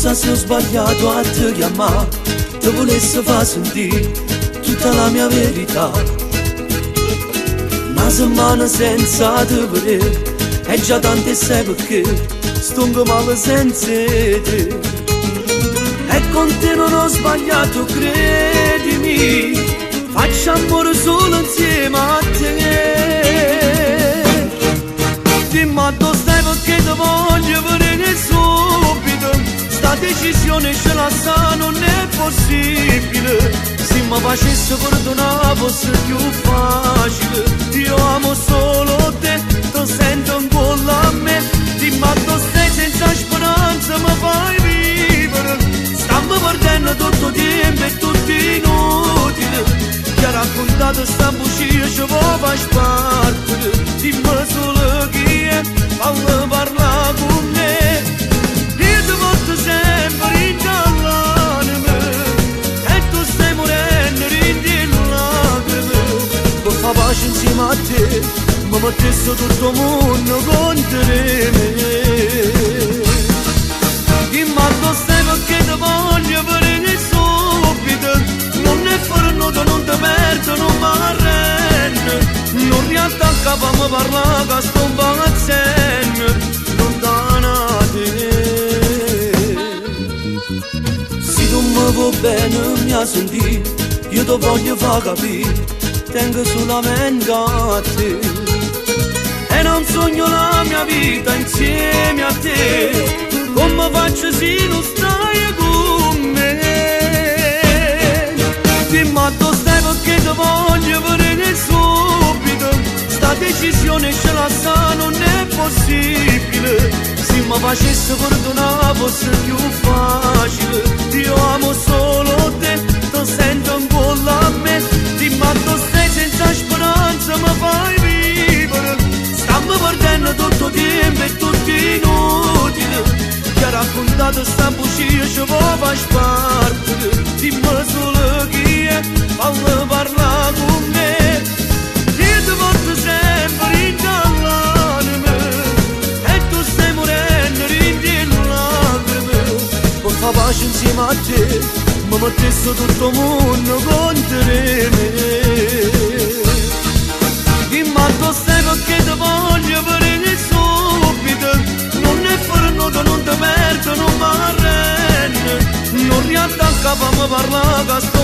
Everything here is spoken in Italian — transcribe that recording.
Scusa se ho sbagliato a te chiamare, ti volessi far sentire tutta la mia verità. Una settimana senza te vedere, è già tanto e sai perché sto male senza te. E con te non ho sbagliato, credimi, faccio amore solo insieme a te. Dimmi dove stai perché ti voglio vedere subito, sta decisione ce la sa, non è possibile. Se mi facessi perdonare fosse più facile. Io amo solo te, ti sento ancora a me. Dimmi dove stai senza speranza, mi fai vivere. Stiamo perdendo tutto tempo e tutto inutile. Ti ha raccontato sta bugia, ci vuoi far spartere. Dimmi solo chi è, fammi parlare con me. Io ti porto sempre in l'anima e tu stai morendo in lacrime. Per far pace insieme a te, mi mettessi tutto il mondo contro me. Dimmi dove stai perché ti voglio vedere subito. Non è fornuto, non ti perdo, non mi arrendo. Non rialza a capo, mi parla che sto impazzendo lontana da te. Se tu mi vuoi bene mi ha sentito, io ti voglio far capire, tengo solamente a te. E non sogno la mia vita insieme a te, come faccio se non stai con me. Dimmi dove stai perché ti voglio vedere subito, sta decisione ce la sa, non è possibile. Se mi facessi perdonare fosse più facile. Io amo solo te, ti sento ancora a me. Dimmi dove stai senza speranza, mi fai vivere. Stiamo perdendo tutto tempo e tutto inutile. Ti ha raccontato sta bugia, ci vuoi far spartere. Dimmi solo chi è, fammi parlare con me. Io ti porto sempre in l'anima e tu stai morendo in lacrime. Per far pace insieme a te, mi mettessi tutto il mondo contro me. Dimmi dove stai perché ti voglio vedere subito. Non è fornuto, non ti perdo, non mi arrendo. Non rialza a capo, mi parla che sto